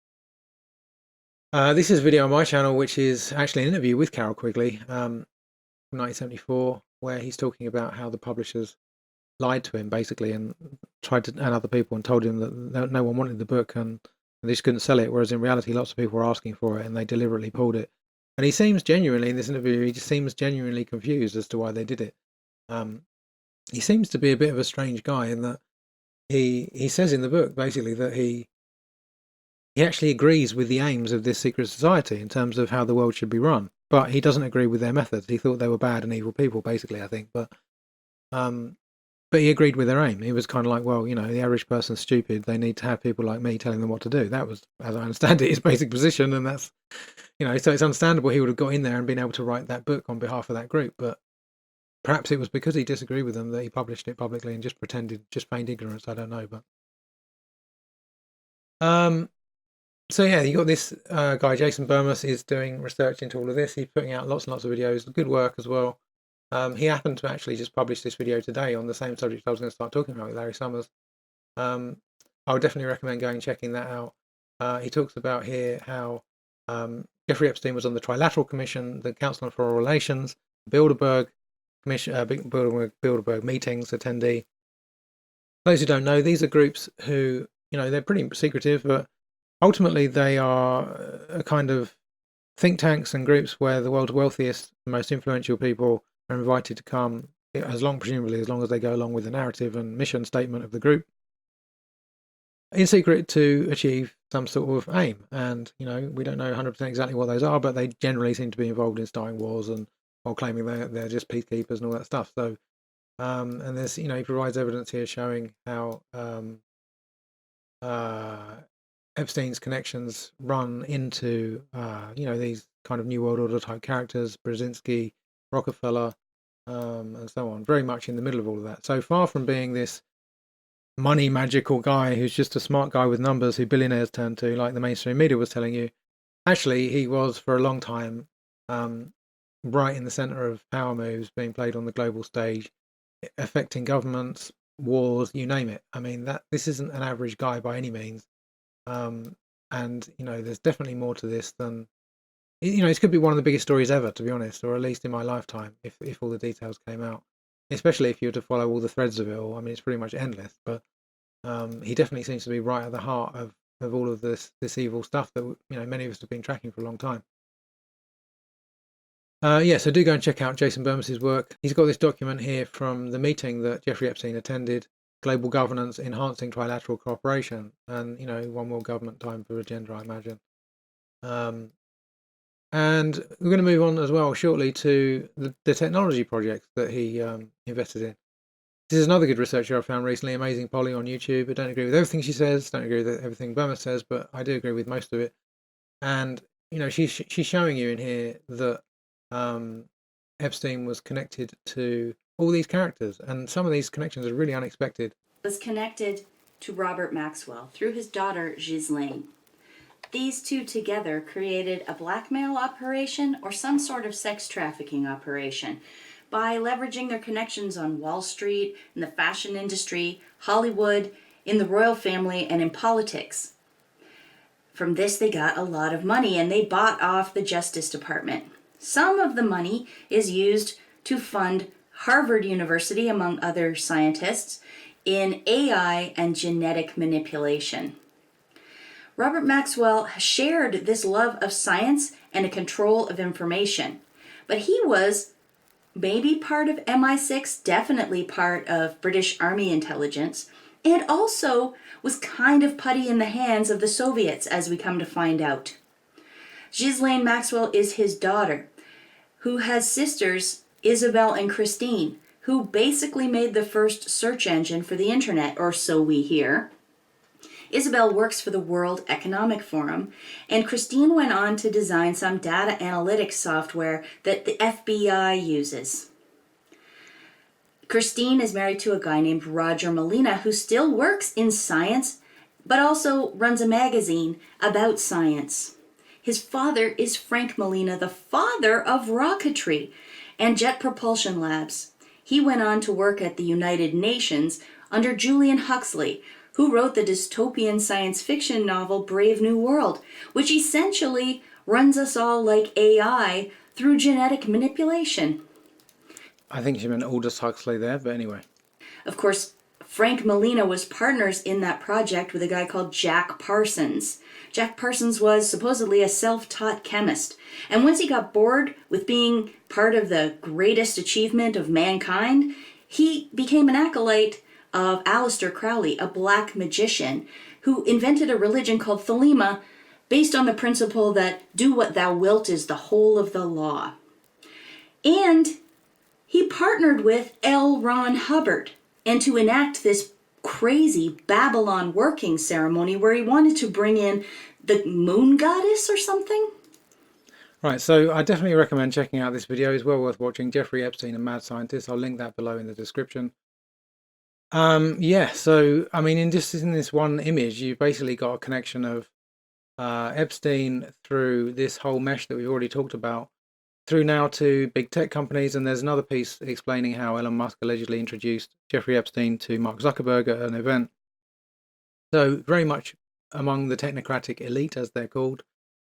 This is a video on my channel, which is actually an interview with Carol Quigley from 1974, where he's talking about how the publishers lied to him basically and and other people, and told him that no one wanted the book and they just couldn't sell it, whereas in reality lots of people were asking for it and they deliberately pulled it. And he seems genuinely, in this interview, he just seems genuinely confused as to why they did it. He seems to be a bit of a strange guy in that he says in the book basically that he actually agrees with the aims of this secret society in terms of how the world should be run, but he doesn't agree with their methods. He thought they were bad and evil people, basically, I think. But he agreed with their aim. He was kind of like, well, the average person's stupid. They need to have people like me telling them what to do. That was, as I understand it, his basic position, and that's, so it's understandable he would have got in there and been able to write that book on behalf of that group. But perhaps it was because he disagreed with them that he published it publicly and just feigned ignorance. I don't know, but So yeah, you got this guy, Jason Bermas, is doing research into all of this. He's putting out lots and lots of videos, good work as well. He happened to actually just publish this video today on the same subject I was going to start talking about with Larry Summers. I would definitely recommend going and checking that out. He talks about here how Jeffrey Epstein was on the Trilateral Commission, the Council on Foreign Relations, Bilderberg Commission, Bilderberg meetings attendee. Those who don't know, these are groups who, they're pretty secretive, but ultimately they are a kind of think tanks and groups where the world's wealthiest, most influential people are invited to come, presumably as long as they go along with the narrative and mission statement of the group, in secret to achieve some sort of aim. And, we don't know 100% exactly what those are, but they generally seem to be involved in starting wars and while claiming they're just peacekeepers and all that stuff. So, and there's, he provides evidence here showing how Epstein's connections run into, these kind of New World Order type characters, Brzezinski, Rockefeller, and so on, very much in the middle of all of that. So far from being this money magical guy who's just a smart guy with numbers who billionaires turn to, like the mainstream media was telling you, actually he was for a long time right in the center of power moves being played on the global stage, affecting governments, wars, you name it. I mean, this isn't an average guy by any means. And there's definitely more to this than this could be one of the biggest stories ever, to be honest, or at least in my lifetime, if all the details came out. Especially if you were to follow all the threads of it all. I mean, it's pretty much endless. But he definitely seems to be right at the heart of all of this evil stuff that many of us have been tracking for a long time. So do go and check out Jason Bermas's work. He's got this document here from the meeting that Jeffrey Epstein attended, Global Governance Enhancing Trilateral Cooperation, and one more government time for agenda, I imagine. And we're going to move on as well shortly to the technology projects that he invested in. This is another good researcher I found recently, Amazing Polly on YouTube. I don't agree with everything she says, don't agree with everything Bermas says, but I do agree with most of it. And she's showing you in here that Epstein was connected to all these characters, and some of these connections are really unexpected. Was connected to Robert Maxwell through his daughter Ghislaine. These two together created a blackmail operation or some sort of sex trafficking operation by leveraging their connections on Wall Street, in the fashion industry, Hollywood, in the royal family, and in politics. From this, they got a lot of money and they bought off the Justice Department. Some of the money is used to fund Harvard University, among other scientists, in AI and genetic manipulation. Robert Maxwell shared this love of science and a control of information, but he was maybe part of MI6, definitely part of British Army intelligence, and also was kind of putty in the hands of the Soviets, as we come to find out. Ghislaine Maxwell is his daughter, who has sisters Isabel and Christine, who basically made the first search engine for the internet, or so we hear. Isabel works for the World Economic Forum, and Christine went on to design some data analytics software that the FBI uses. Christine is married to a guy named Roger Molina, who still works in science, but also runs a magazine about science. His father is Frank Molina, the father of rocketry and jet propulsion labs. He went on to work at the United Nations under Julian Huxley, who wrote the dystopian science fiction novel Brave New World, which essentially runs us all like AI through genetic manipulation. I think she meant Aldous Huxley there, but anyway. Of course, Frank Molina was partners in that project with a guy called Jack Parsons. Jack Parsons was supposedly a self-taught chemist, and once he got bored with being part of the greatest achievement of mankind, he became an acolyte of Aleister Crowley, a black magician, who invented a religion called Thelema based on the principle that do what thou wilt is the whole of the law. And he partnered with L. Ron Hubbard and to enact this crazy Babylon working ceremony where he wanted to bring in the moon goddess or something. Right, so I definitely recommend checking out this video. It's well worth watching. Jeffrey Epstein, a mad scientist. I'll link that below in the description. Yeah. So, I mean, in this one image, you basically got a connection of Epstein through this whole mesh that we've already talked about, through now to big tech companies. And there's another piece explaining how Elon Musk allegedly introduced Jeffrey Epstein to Mark Zuckerberg at an event. So, very much among the technocratic elite, as they're called.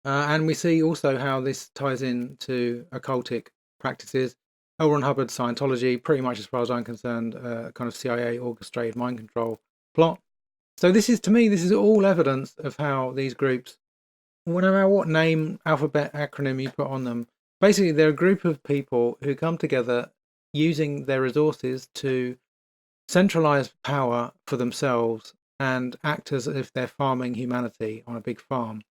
And we see also how this ties into occultic practices. L. Ron Hubbard's Scientology, pretty much as far as I'm concerned, kind of CIA orchestrated mind control plot. So this is, to me, this is all evidence of how these groups, no matter what name, alphabet, acronym you put on them, basically they're a group of people who come together using their resources to centralize power for themselves and act as if they're farming humanity on a big farm.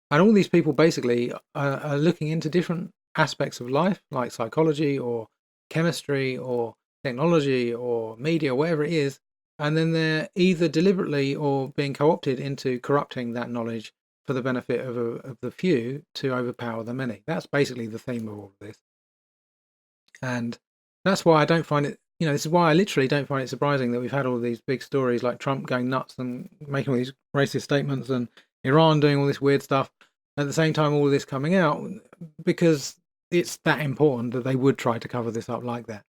And all these people basically are looking into different aspects of life, like psychology or chemistry or technology or media, whatever it is. And then they're either deliberately or being co opted into corrupting that knowledge for the benefit of the few to overpower the many. That's basically the theme of all of this. And that's why I don't find it, this is why I literally don't find it surprising that we've had all these big stories like Trump going nuts and making all these racist statements and Iran doing all this weird stuff. At the same time, all of this coming out, because it's that important that they would try to cover this up like that.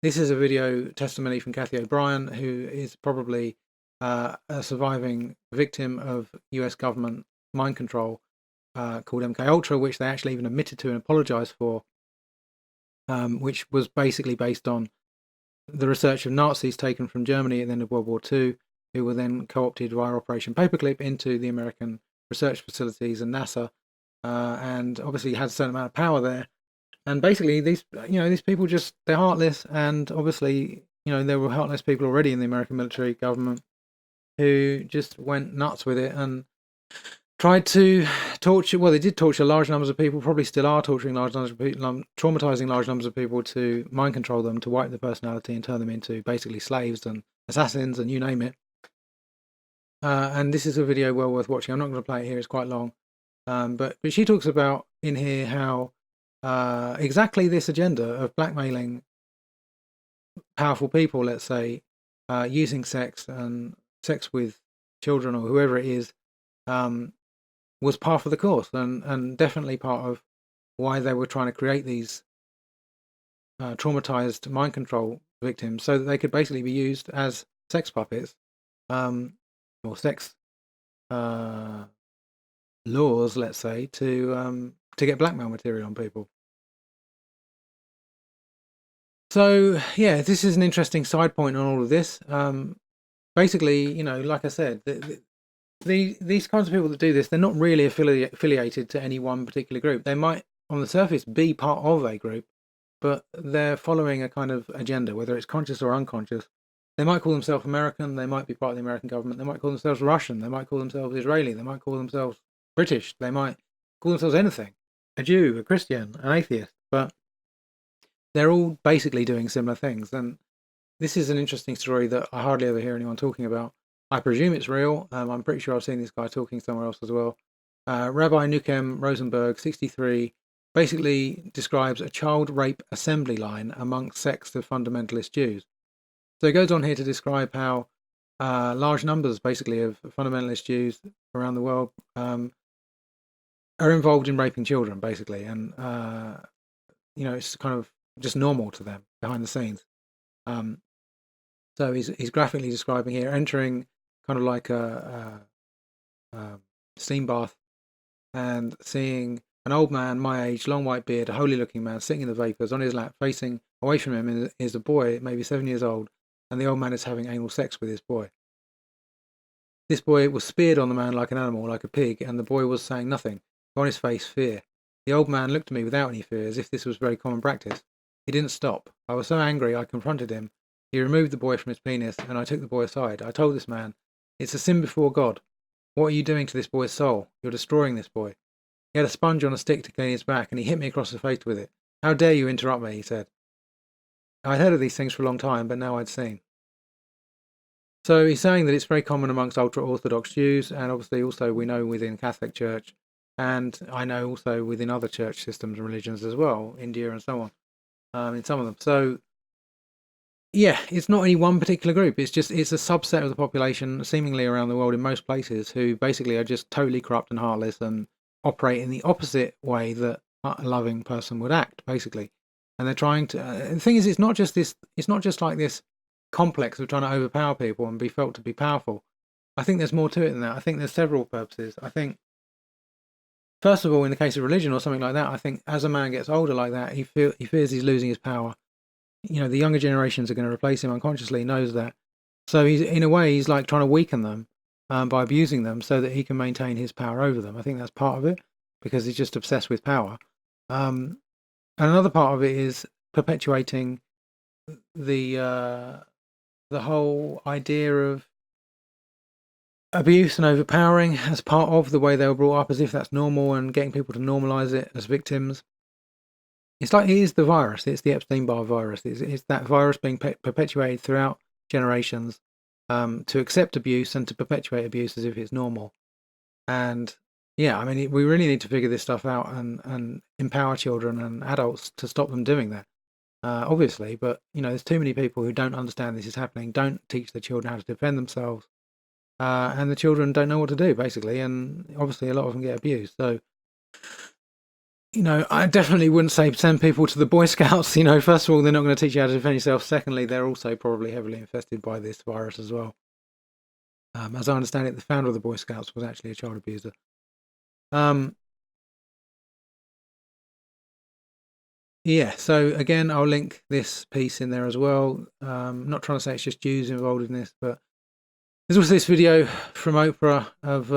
This is a video testimony from Kathy O'Brien, who is probably a surviving victim of US government mind control called MK Ultra, which they actually even admitted to and apologized for, which was basically based on the research of Nazis taken from Germany at the end of World War II, who were then co-opted via Operation Paperclip into the American research facilities and NASA, and obviously had a certain amount of power there. And basically, these people just, they're heartless, and obviously, there were heartless people already in the American military government who just went nuts with it and tried to torture. Well, they did torture large numbers of people. Probably still are torturing large numbers of people, traumatizing large numbers of people to mind control them, to wipe their personality and turn them into basically slaves and assassins and you name it. And this is a video well worth watching. I'm not going to play it here; it's quite long. But she talks about in here how exactly this agenda of blackmailing powerful people, let's say, using sex and sex with children or whoever it is, was part of the course and definitely part of why they were trying to create these traumatized mind control victims so that they could basically be used as sex puppets or sex uh, laws, let's say, to get blackmail material on people. So yeah, this is an interesting side point on all of this. Basically, like I said, these kinds of people that do this, they're not really affiliated to any one particular group. They might, on the surface, be part of a group, but they're following a kind of agenda, whether it's conscious or unconscious. They might call themselves American. They might be part of the American government. They might call themselves Russian. They might call themselves Israeli. They might call themselves British. They might call themselves anything, a Jew, a Christian, an atheist. But they're all basically doing similar things. And this is an interesting story that I hardly ever hear anyone talking about. I presume it's real. I'm pretty sure I've seen this guy talking somewhere else as well. Rabbi Nukem Rosenberg, 63, basically describes a child rape assembly line amongst sects of fundamentalist Jews. So he goes on here to describe how large numbers, basically, of fundamentalist Jews around the world are involved in raping children, basically. And, it's kind of just normal to them behind the scenes. So he's graphically describing here entering kind of like a steam bath and seeing an old man my age, long white beard, a holy looking man sitting in the vapors on his lap, facing away from him is a boy, maybe 7 years old, and the old man is having anal sex with his boy. This boy was speared on the man like an animal, like a pig, and the boy was saying nothing, on his face fear. The old man looked at me without any fear, as if this was very common practice. He didn't stop. I was so angry I confronted him. He removed the boy from his penis, and I took the boy aside. I told this man, "It's a sin before God. What are you doing to this boy's soul? You're destroying this boy." He had a sponge on a stick to clean his back, and he hit me across the face with it. "How dare you interrupt me," he said. I'd heard of these things for a long time, but now I'd seen. So he's saying that it's very common amongst ultra-Orthodox Jews, and obviously also we know within Catholic Church, and I know also within other church systems and religions as well, India and so on, in some of them. So Yeah, it's not any one particular group. It's a subset of the population, seemingly around the world in most places, who basically are just totally corrupt and heartless and operate in the opposite way that a loving person would act, basically. And they're trying to. The thing is, it's not just this. It's not just like this complex of trying to overpower people and be felt to be powerful. I think there's more to it than that. I think there's several purposes. I think, first of all, in the case of religion or something like that, I think as a man gets older like that, he fears he's losing his power. The younger generations are going to replace him unconsciously. He knows that, so he's in a way he's like trying to weaken them by abusing them so that he can maintain his power over them. I think that's part of it because he's just obsessed with power. Um, and another part of it is perpetuating the uh, the whole idea of abuse and overpowering as part of the way they were brought up, as if that's normal, and getting people to normalize it as victims. It's like it is the virus. It's the Epstein-Barr virus. It's that virus being perpetuated throughout generations to accept abuse and to perpetuate abuse as if it's normal. And yeah, I mean, we really need to figure this stuff out and empower children and adults to stop them doing that. Obviously, but there's too many people who don't understand this is happening, don't teach the children how to defend themselves, and the children don't know what to do, basically. And obviously, a lot of them get abused. So I definitely wouldn't say send people to the Boy Scouts. First of all, they're not going to teach you how to defend yourself. Secondly, they're also probably heavily infested by this virus as well. As I understand it, the founder of the Boy Scouts was actually a child abuser. Um, yeah, so again, I'll link this piece in there as well. Not trying to say it's just Jews involved in this, but there's also this video from Oprah of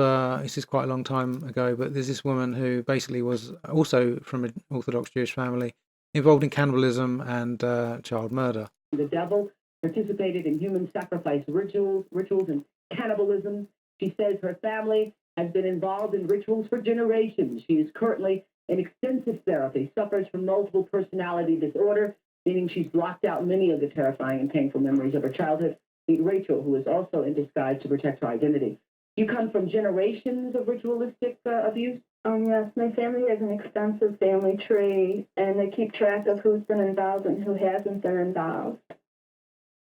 this is quite a long time ago, but there's this woman who basically was also from an Orthodox Jewish family involved in cannibalism and child murder. The devil participated in human sacrifice rituals and cannibalism. She says her family has been involved in rituals for generations. She is currently in extensive therapy, suffers from multiple personality disorder, meaning she's blocked out many of the terrifying and painful memories of her childhood. Meet Rachel, who is also in disguise to protect her identity. You come from generations of ritualistic abuse? Yes, my family has an extensive family tree, and they keep track of who's been involved and who hasn't been involved.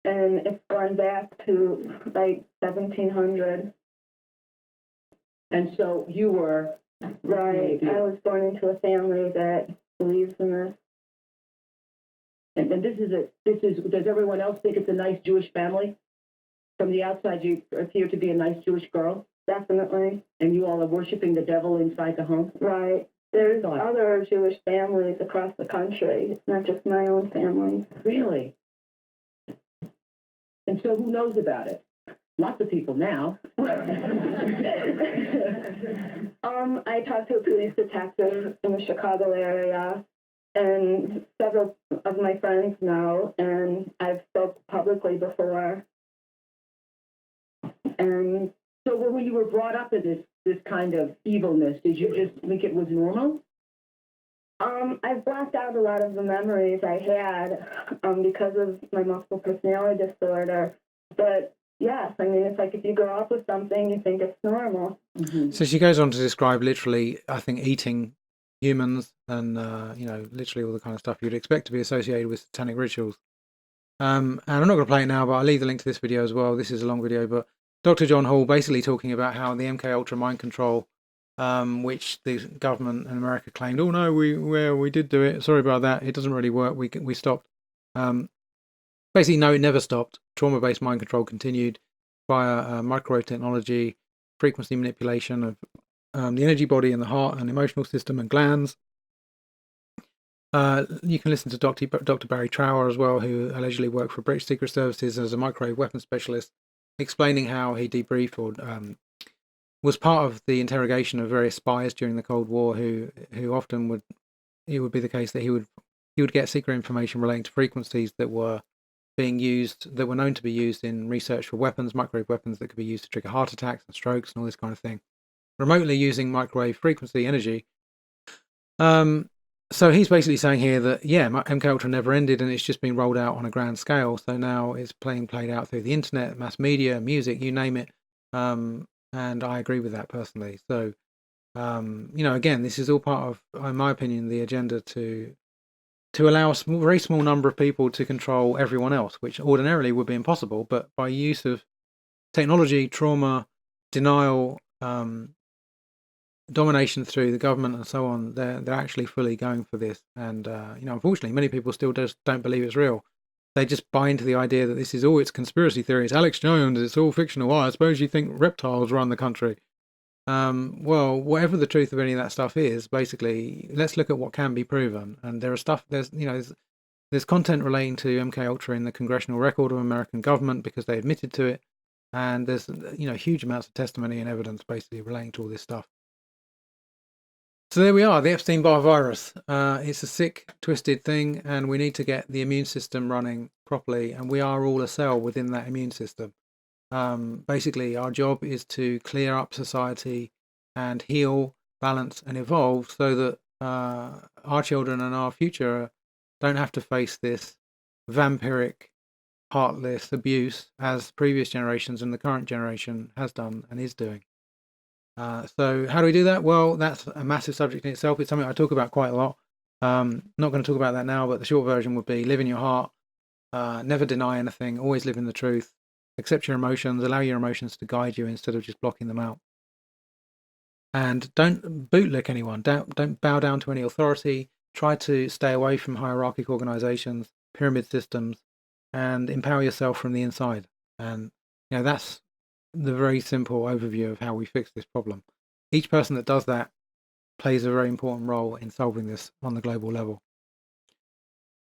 And it's gone back to like 1700. And so you were right. I was born into a family that believes in this. And does everyone else think it's a nice Jewish family? From the outside, you appear to be a nice Jewish girl. Definitely. And you all are worshiping the devil inside the home? Right. There's other Jewish families across the country. It's not just my own family. Really? And so who knows about it? Lots of people now. I talked to a police detective in the Chicago area, and several of my friends know, and I've spoke publicly before. And so when you were brought up in this kind of evilness, did you just think it was normal? I've blocked out a lot of the memories I had because of my multiple personality disorder. But yes, I mean, it's like if you grow up with something, you think it's normal. Mm-hmm. So she goes on to describe literally, I think, eating humans and, literally all the kind of stuff you'd expect to be associated with satanic rituals. And I'm not going to play it now, but I'll leave the link to this video as well. This is a long video, but Dr. John Hall basically talking about how the MK Ultra mind control, which the government in America claimed, oh no, we did do it. Sorry about that. It doesn't really work. We stopped. Basically, no, it never stopped. Trauma-based mind control continued via microwave technology, frequency manipulation of the energy body and the heart and emotional system and glands. You can listen to Dr. Barry Trower as well, who allegedly worked for British Secret Services as a microwave weapons specialist, explaining how he debriefed or was part of the interrogation of various spies during the Cold War, who often it would be the case that he would get secret information relating to frequencies that were being used, that were known to be used in research for weapons, microwave weapons that could be used to trigger heart attacks and strokes and all this kind of thing, remotely using microwave frequency energy. So he's basically saying here that, yeah, MK Ultra never ended and it's just been rolled out on a grand scale. So now it's played out through the internet, mass media, music, you name it. And I agree with that personally. So, again, this is all part of, in my opinion, the agenda to to allow a very small number of people to control everyone else, which ordinarily would be impossible. But by use of technology, trauma, denial, domination through the government and so on, they're actually fully going for this. And unfortunately, many people still just don't believe it's real. They just buy into the idea that this is all, it's conspiracy theories. Alex Jones, it's all fictional. Well, I suppose you think reptiles run the country. Well, whatever the truth of any of that stuff is, basically, let's look at what can be proven. And there's content relating to MK Ultra in the Congressional Record of American government because they admitted to it, and there's huge amounts of testimony and evidence basically relating to all this stuff. So there we are, the Epstein-Barr virus. It's a sick, twisted thing, and we need to get the immune system running properly, and we are all a cell within that immune system. Basically, our job is to clear up society and heal, balance, and evolve so that our children and our future don't have to face this vampiric, heartless abuse as previous generations and the current generation has done and is doing. So how do we do that? Well, that's a massive subject in itself. It's something I talk about quite a lot. Not going to talk about that now, but the short version would be live in your heart, never deny anything, always live in the truth, accept your emotions, allow your emotions to guide you instead of just blocking them out. And don't bootlick anyone, don't bow down to any authority, try to stay away from hierarchic organizations, pyramid systems, and empower yourself from the inside. And that's the very simple overview of how we fix this problem. Each person that does that plays a very important role in solving this on the global level.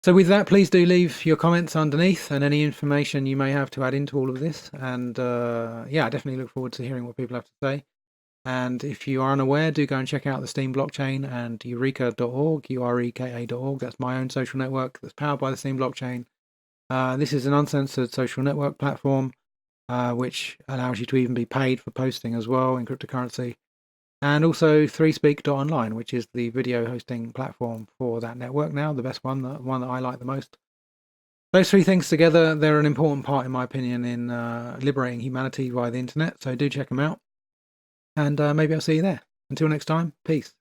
So with that, please do leave your comments underneath and any information you may have to add into all of this. And I definitely look forward to hearing what people have to say. And if you are unaware, do go and check out the Steem blockchain and eureka.org, ureka.org. That's my own social network that's powered by the Steem blockchain. This is an uncensored social network platform which allows you to even be paid for posting as well in cryptocurrency. And also 3speak.online, which is the video hosting platform for that network now, the best one, the one that I like the most. Those three things together, they're an important part, in my opinion, in liberating humanity via the internet. So do check them out. And maybe I'll see you there. Until next time, peace.